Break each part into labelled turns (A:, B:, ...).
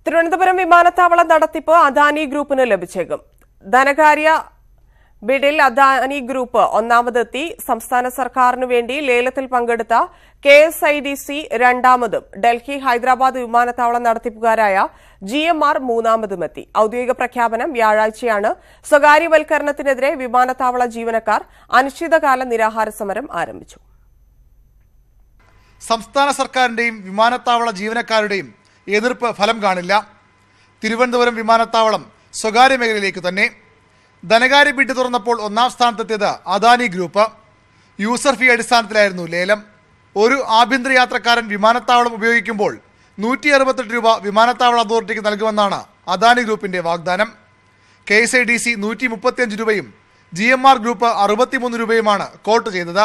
A: തിരുവനന്തപുരം വിമാനത്താവളം നടത്തിപ്പ് അദാനി ഗ്രൂപ്പിന് ലഭിച്ചേക്കും. ധനകാര്യ ബിഡിൽ അദാനി ഗ്രൂപ്പ് ഒന്നാമതെത്തി. സംസ്ഥാന സർക്കാരിനു വേണ്ടി ലേലത്തിൽ പങ്കെടുത്ത KSIDC രണ്ടാമതും ഡൽഹി ഹൈദരാബാദ് വിമാനത്താവളം നടത്തിപ്പുകാരായ GMR മൂന്നാമതുമെത്തി. ഔദ്യോഗിക പ്രഖ്യാപനം വ്യാഴാഴ്ചയാണ്. സ്വകാര്യവൽക്കരണത്തിനെതിരെ വിമാനത്താവള ജീവനക്കാർ അനിശ്ചിതകാല നിരാഹാര സമരം ആരംഭിച്ചു.
B: സംസ്ഥാന സർക്കാരിന്റെയും വിമാനത്താവള ജീവനക്കാരുടെയും എതിർപ്പ് ഫലം കാണില്ല. തിരുവനന്തപുരം വിമാനത്താവളം സ്വകാര്യ മേഖലയിലേക്ക് തന്നെ. ധനകാര്യ ബിഡ് തുറന്നപ്പോൾ ഒന്നാം സ്ഥാനത്തെത്തിയത് അദാനി ഗ്രൂപ്പ്. യൂസർ ഫീ അടിസ്ഥാനത്തിലായിരുന്നു ലേലം. ഒരു ആഭ്യന്തര യാത്രക്കാരൻ വിമാനത്താവളം ഉപയോഗിക്കുമ്പോൾ 168 രൂപ വിമാനത്താവള അതോറിറ്റിക്ക് നൽകുമെന്നാണ് അദാനി ഗ്രൂപ്പിന്റെ വാഗ്ദാനം. KSIDC 135 രൂപയും GMR ഗ്രൂപ്പ് 63 രൂപയുമാണ് കോട്ട് ചെയ്തത്.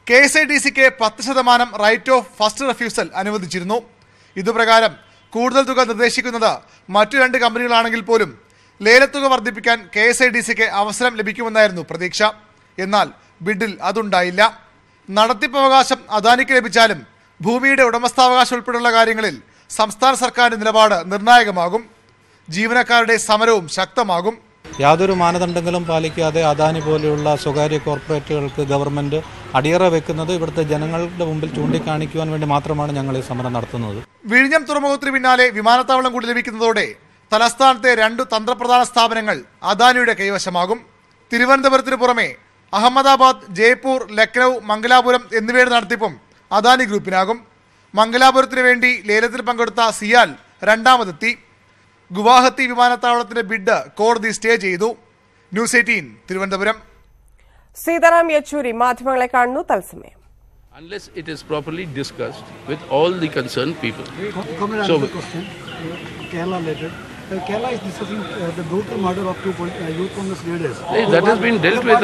B: KSIDCക്ക് 10% റൈറ്റ് ഓഫ് ഫസ്റ്റ് റെഫ്യൂസൽ അനുവദിച്ചിരുന്നു. ഇതുപ്രകാരം കൂടുതൽ തുക നിർദ്ദേശിക്കുന്നത് മറ്റു രണ്ട് കമ്പനികളാണെങ്കിൽ പോലും ലേലത്തുക വർദ്ധിപ്പിക്കാൻ KSIDCക്ക് അവസരം ലഭിക്കുമെന്നായിരുന്നു പ്രതീക്ഷ. എന്നാൽ ബിഡിൽ അതുണ്ടായില്ല. നടത്തിപ്പവകാശം അദാനിക്ക് ലഭിച്ചാലും ഭൂമിയുടെ ഉടമസ്ഥാവകാശം ഉൾപ്പെടെയുള്ള കാര്യങ്ങളിൽ സംസ്ഥാന സർക്കാരിന്റെ നിലപാട് നിർണായകമാകും. ജീവനക്കാരുടെ സമരവും ശക്തമാകും.
C: യാതൊരു മാനദണ്ഡങ്ങളും പാലിക്കാതെ അദാനി പോലെയുള്ള സ്വകാര്യ കോർപ്പറേറ്റുകൾക്ക് ഗവൺമെന്റ് അടിയറ വെക്കുന്നത് ഇവിടുത്തെ ജനങ്ങളുടെ മുമ്പിൽ ചൂണ്ടിക്കാണിക്കുവാൻ വേണ്ടി മാത്രമാണ് ഞങ്ങൾ ഈ സമരം നടത്തുന്നത്.
B: വിഴിഞ്ഞം തുറമുഖത്തിന് പിന്നാലെ വിമാനത്താവളം കൂടി ലഭിക്കുന്നതോടെ തലസ്ഥാനത്തെ 2 തന്ത്രപ്രധാന സ്ഥാപനങ്ങൾ അദാനിയുടെ കൈവശമാകും. തിരുവനന്തപുരത്തിന് പുറമെ അഹമ്മദാബാദ്, ജയ്പൂർ, ലക്നൌ, മംഗലാപുരം എന്നിവയുടെ നടത്തിപ്പും അദാനി ഗ്രൂപ്പിനാകും. മംഗലാപുരത്തിന് വേണ്ടി ലേലത്തിൽ പങ്കെടുത്ത സിയാൽ രണ്ടാമതെത്തി. ഗുവാഹത്തി വിമാനത്താവളത്തിന്റെ ബിഡ് കോടതി സ്റ്റേ ചെയ്തു. ന്യൂസ് 18 തിരുവനന്തപുരം.
A: സീതാറാം യെച്ചൂരി മാധ്യമങ്ങളെ കാണുന്നു തത്സമയം.
D: Unless it is properly discussed with all the concerned people.
E: So, Kerala later. Kerala is discussing the brutal murder of 2 youth Congress leaders.
D: That has been dealt with.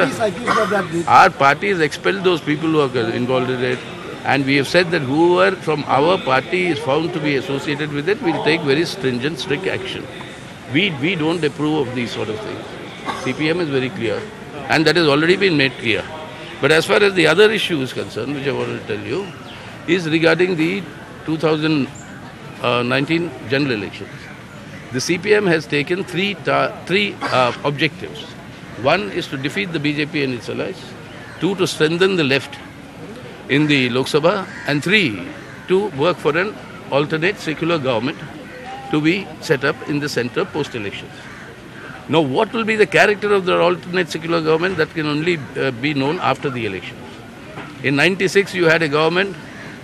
D: Our party has expelled those people who are involved in it. And we have said that whoever from our party is found to be associated with it, we'll take very stringent, strict action. We don't approve of these sort of things. CPM is very clear, and that has already been made clear. But as far as the other issue is concerned, which I wanted to tell you, is regarding the 2019 general elections. The CPM has taken three objectives. One is to defeat the BJP and its allies. 2, to strengthen the left in the Lok Sabha, and 3, to work for an alternate secular government to be set up in the centre post-elections. Now, what will be the character of the alternate secular government? That can only be known after the elections. In 96, you had a government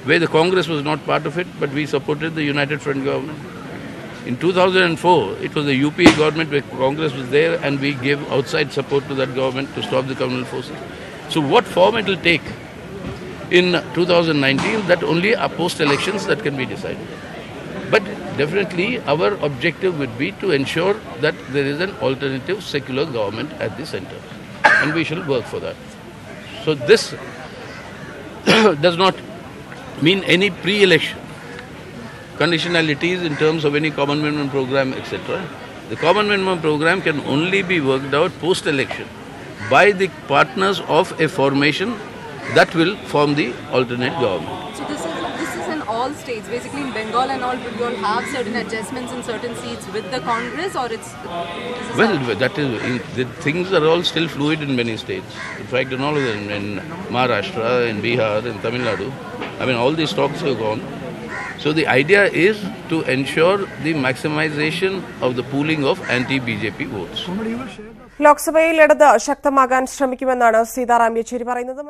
D: where the Congress was not part of it, but we supported the United Front government. In 2004, it was the UPA government where Congress was there, and we gave outside support to that government to stop the communal forces. So what form it will take in 2019, that only are post-elections that can be decided. But definitely our objective would be to ensure that there is an alternative secular government at the centre, and we shall work for that. So this does not mean any pre-election conditionalities in terms of any common minimum program, etc. The common minimum program can only be worked out post-election by the partners of a formation that will form the alternate government.
F: So this is in all states, basically in Bengal and all, will you all have certain adjustments in certain seats with the Congress, or it's...
D: Well, that is, the things are all still fluid in many states. In fact, in all of them, in Maharashtra, in Bihar, in Tamil Nadu, I mean, all these talks have gone. So the idea is to ensure the maximization of the pooling of anti-BJP votes.
A: ലോക്സഭയിൽ ഇടത് ശക്തമാകാൻ ശ്രമിക്കുമെന്നാണ് സീതാറാം യെച്ചൂരി പറയുന്നത്.